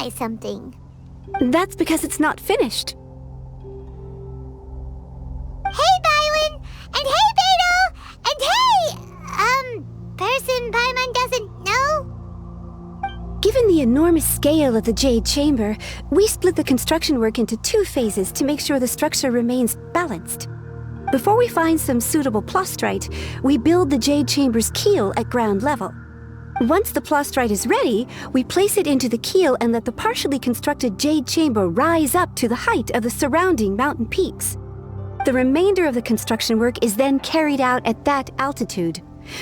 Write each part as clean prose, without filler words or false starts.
recognize something. That's because it's not finished. Hey, Bywin! And hey, Beto! And hey, person Paimon doesn't know? Given the enormous scale of the Jade Chamber, we split the construction work into 2 phases to make sure the structure remains balanced. Before we find some suitable plastrite, we build the Jade Chamber's keel at ground level. Once the plastrite is ready, we place it into the keel and let the partially constructed Jade Chamber rise up to the height of the surrounding mountain peaks. The remainder of the construction work is then carried out at that altitude.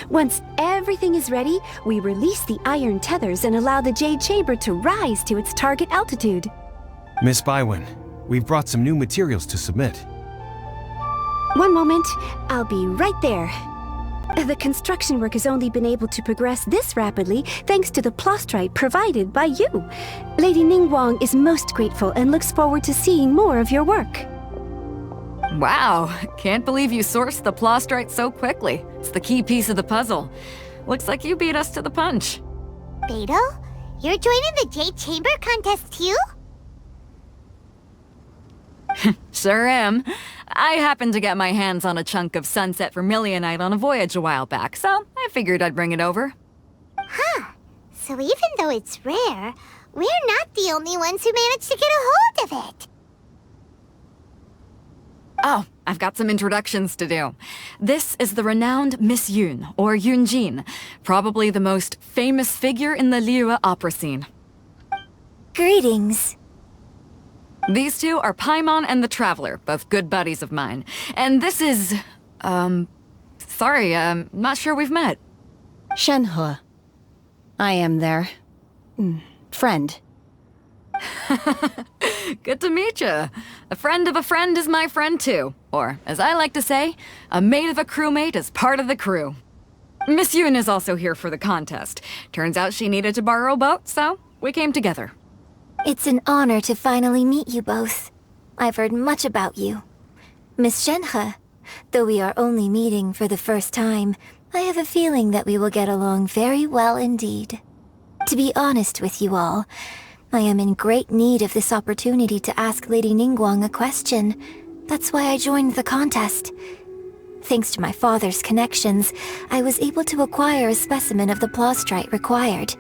Once everything is ready, we release the iron tethers and allow the Jade Chamber to rise to its target altitude. Miss Bywin, we've brought some new materials to submit. One moment, I'll be right there. The construction work has only been able to progress this rapidly thanks to the plastrite provided by you. Lady Ningguang is most grateful and looks forward to seeing more of your work. Wow, can't believe you sourced the plastrite so quickly. It's the key piece of the puzzle. Looks like you beat us to the punch. Beto, you're joining the Jade Chamber contest too? Sure am. I happened to get my hands on a chunk of sunset vermilionite on a voyage a while back, so I figured I'd bring it over. Huh. So even though it's rare, we're not the only ones who managed to get a hold of it. Oh, I've got some introductions to do. This is the renowned Miss Yun, or Yunjin, probably the most famous figure in the Liyue opera scene. Greetings. These two are Paimon and the Traveler, both good buddies of mine. And this is... sorry, not sure we've met. Shenhe. I am their... friend. Good to meet you. A friend of a friend is my friend too. Or, as I like to say, a mate of a crewmate is part of the crew. Miss Yun is also here for the contest. Turns out she needed to borrow a boat, so we came together. It's an honor to finally meet you both. I've heard much about you. Miss Shenhe, though we are only meeting for the first time, I have a feeling that we will get along very well indeed. To be honest with you all, I am in great need of this opportunity to ask Lady Ningguang a question. That's why I joined the contest. Thanks to my father's connections, I was able to acquire a specimen of the plastrite required.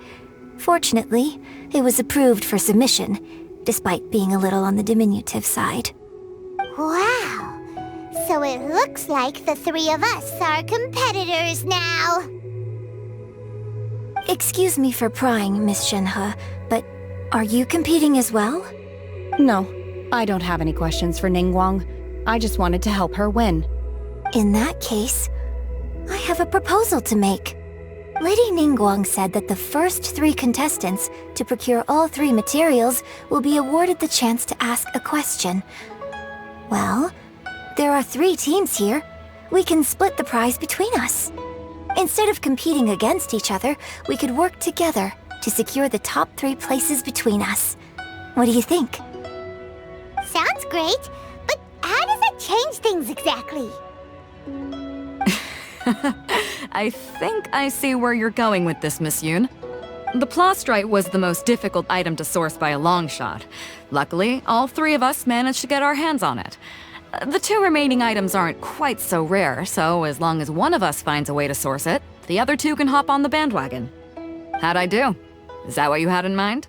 Fortunately, it was approved for submission, despite being a little on the diminutive side. Wow! So it looks like the 3 of us are competitors now! Excuse me for prying, Miss Shenhe, but are you competing as well? No, I don't have any questions for Ningguang. I just wanted to help her win. In that case, I have a proposal to make. Lady Ningguang said that the first 3 contestants to procure all 3 materials will be awarded the chance to ask a question. Well, there are 3 teams here. We can split the prize between us. Instead of competing against each other, we could work together to secure the top 3 places between us. What do you think? Sounds great, but how does it change things exactly? I think I see where you're going with this, Miss Yun. The plastrite was the most difficult item to source by a long shot. Luckily, all 3 of us managed to get our hands on it. The 2 remaining items aren't quite so rare, so as long as one of us finds a way to source it, the other 2 can hop on the bandwagon. How'd I do? Is that what you had in mind?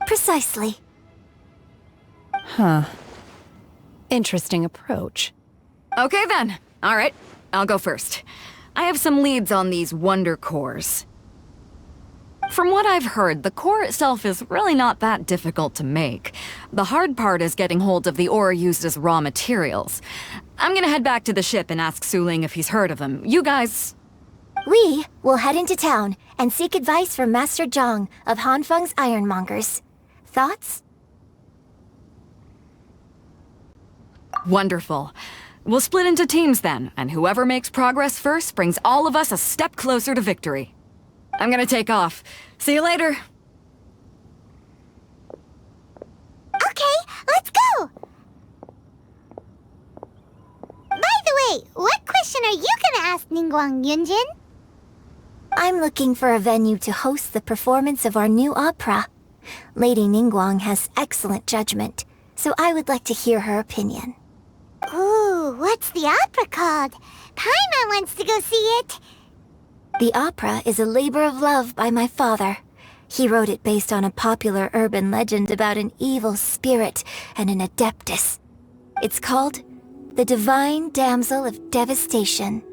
Precisely. Huh. Interesting approach. Okay then. All right, I'll go first. I have some leads on these wonder cores. From what I've heard, the core itself is really not that difficult to make. The hard part is getting hold of the ore used as raw materials. I'm gonna head back to the ship and ask Suling if he's heard of them. You guys... We will head into town and seek advice from Master Zhang of Hanfeng's Ironmongers. Thoughts? Wonderful. We'll split into teams then, and whoever makes progress first brings all of us a step closer to victory. I'm gonna take off. See you later. Okay, let's go! By the way, what question are you gonna ask Ningguang Yunjin? I'm looking for a venue to host the performance of our new opera. Lady Ningguang has excellent judgment, so I would like to hear her opinion. Ooh, what's the opera called? Paimon wants to go see it. The opera is a labor of love by my father. He wrote it based on a popular urban legend about an evil spirit and an adeptus. It's called The Divine Damsel of Devastation.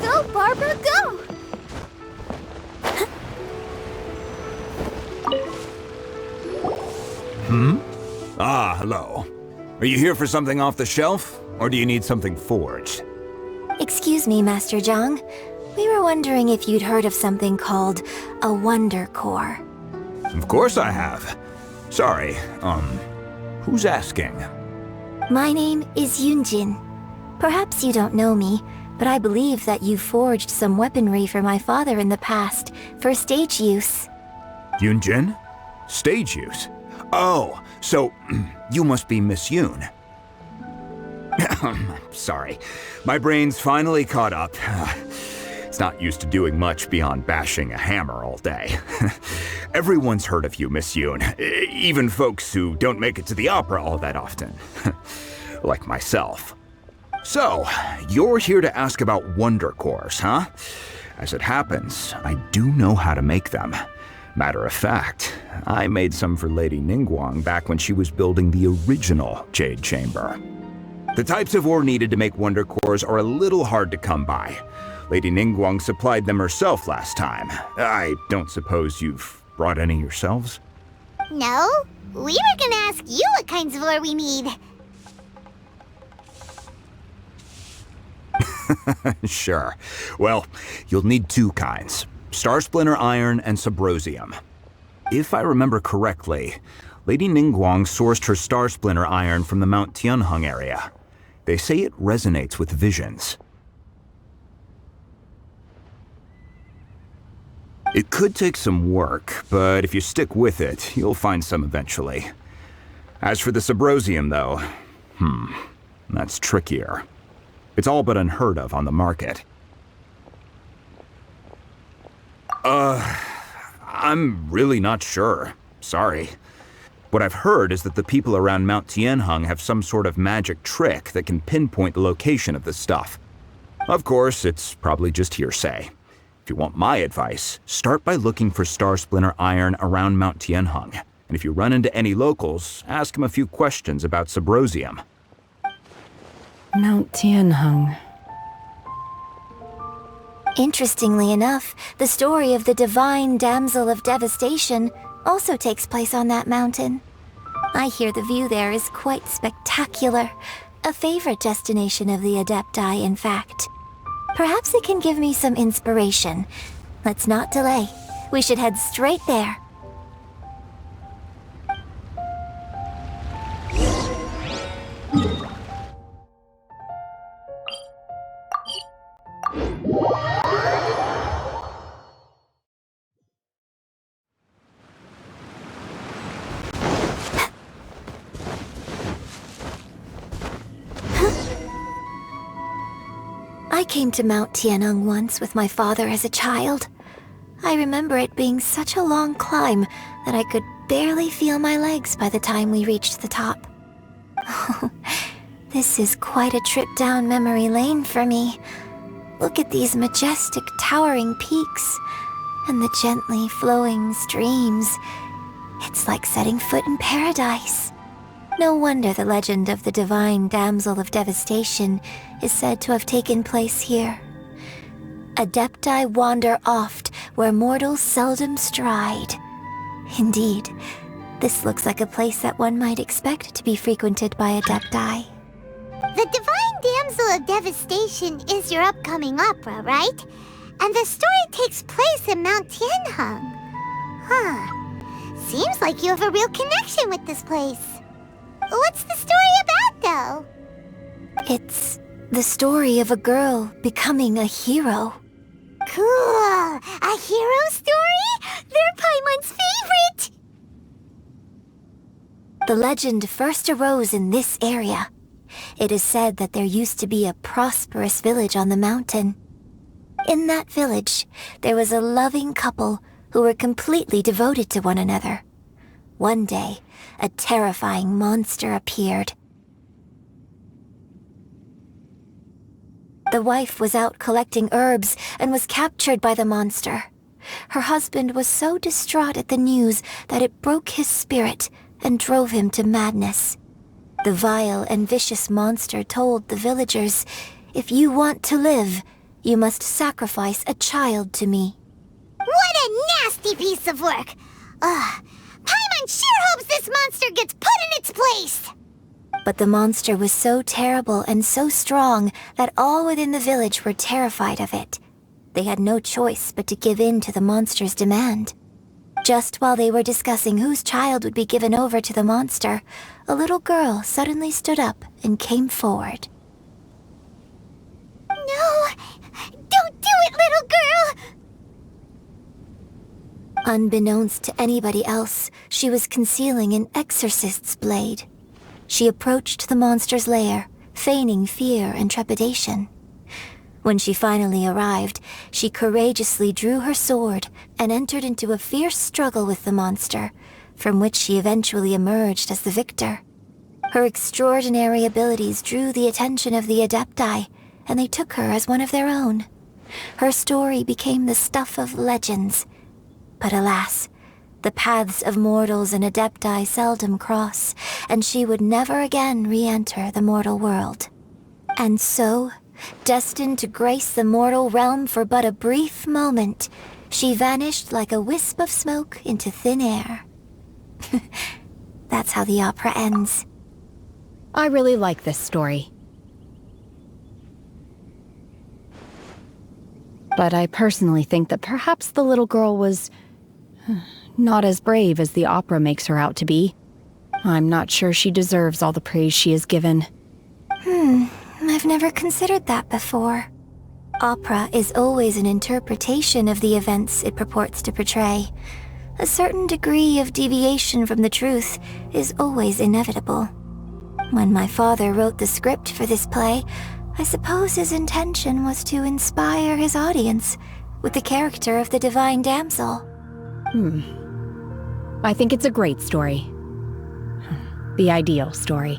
Go, Barbara, go! Ah, hello. Are you here for something off the shelf, or do you need something forged? Excuse me, Master Zhang. We were wondering if you'd heard of something called a Wonder Core. Of course I have. Sorry, who's asking? My name is Yunjin. Perhaps you don't know me, but I believe that you forged some weaponry for my father in the past, for stage use. Yunjin? Stage use? Oh, so you must be Miss Yoon. Sorry, my brain's finally caught up. It's not used to doing much beyond bashing a hammer all day. Everyone's heard of you, Miss Yoon, even folks who don't make it to the opera all that often. Like myself. So, you're here to ask about Wonder Cores, huh? As it happens, I do know how to make them. Matter of fact, I made some for Lady Ningguang back when she was building the original Jade Chamber. The types of ore needed to make Wonder Cores are a little hard to come by. Lady Ningguang supplied them herself last time. I don't suppose you've brought any yourselves? No, we were gonna ask you what kinds of ore we need. Sure. Well, you'll need two kinds. Star Splinter Iron and Subrosium. If I remember correctly, Lady Ningguang sourced her Star Splinter Iron from the Mount Tianheng area. They say it resonates with visions. It could take some work, but if you stick with it, you'll find some eventually. As for the Subrosium, though, that's trickier. It's all but unheard of on the market. I'm really not sure. Sorry. What I've heard is that the people around Mount Tianheng have some sort of magic trick that can pinpoint the location of the stuff. Of course, it's probably just hearsay. If you want my advice, start by looking for Star Splinter Iron around Mount Tianheng. And if you run into any locals, ask them a few questions about Subrosium. Mount Tianheng. Interestingly enough, the story of the Divine Damsel of Devastation also takes place on that mountain. I hear the view there is quite spectacular. A favorite destination of the adepti, in fact. Perhaps it can give me some inspiration. Let's not delay. We should head straight there. I came to Mount Tianheng once with my father as a child. I remember it being such a long climb that I could barely feel my legs by the time we reached the top. Oh, this is quite a trip down memory lane for me. Look at these majestic, towering peaks and the gently flowing streams. It's like setting foot in paradise. No wonder the legend of the Divine Damsel of Devastation is said to have taken place here. Adepti wander oft where mortals seldom stride. Indeed, this looks like a place that one might expect to be frequented by adepti. The Divine Damsel of Devastation is your upcoming opera, right? And the story takes place in Mount Tianheng. Huh. Seems like you have a real connection with this place. What's the story about, though? It's the story of a girl becoming a hero. Cool! A hero story? They're Paimon's favorite! The legend first arose in this area. It is said that there used to be a prosperous village on the mountain. In that village, there was a loving couple who were completely devoted to one another. One day, a terrifying monster appeared. The wife was out collecting herbs and was captured by the monster. Her husband was so distraught at the news that it broke his spirit and drove him to madness. The vile and vicious monster told the villagers, "If you want to live, you must sacrifice a child to me." What a nasty piece of work! Paimon sure hopes this monster gets put in its place! But the monster was so terrible and so strong that all within the village were terrified of it. They had no choice but to give in to the monster's demand. Just while they were discussing whose child would be given over to the monster, a little girl suddenly stood up and came forward. No! Don't do it, little girl! Unbeknownst to anybody else, she was concealing an exorcist's blade. She approached the monster's lair, feigning fear and trepidation. When she finally arrived, she courageously drew her sword and entered into a fierce struggle with the monster, from which she eventually emerged as the victor. Her extraordinary abilities drew the attention of the adepti, and they took her as one of their own. Her story became the stuff of legends. But alas, the paths of mortals and adepti seldom cross, and she would never again re-enter the mortal world. And so, destined to grace the mortal realm for but a brief moment, she vanished like a wisp of smoke into thin air. That's how the opera ends. I really like this story. But I personally think that perhaps the little girl was not as brave as the opera makes her out to be. I'm not sure she deserves all the praise she is given. I've never considered that before. Opera is always an interpretation of the events it purports to portray. A certain degree of deviation from the truth is always inevitable. When my father wrote the script for this play, I suppose his intention was to inspire his audience with the character of the divine damsel. I think it's a great story. The ideal story.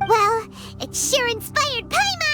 Well, it sure inspired Paimon!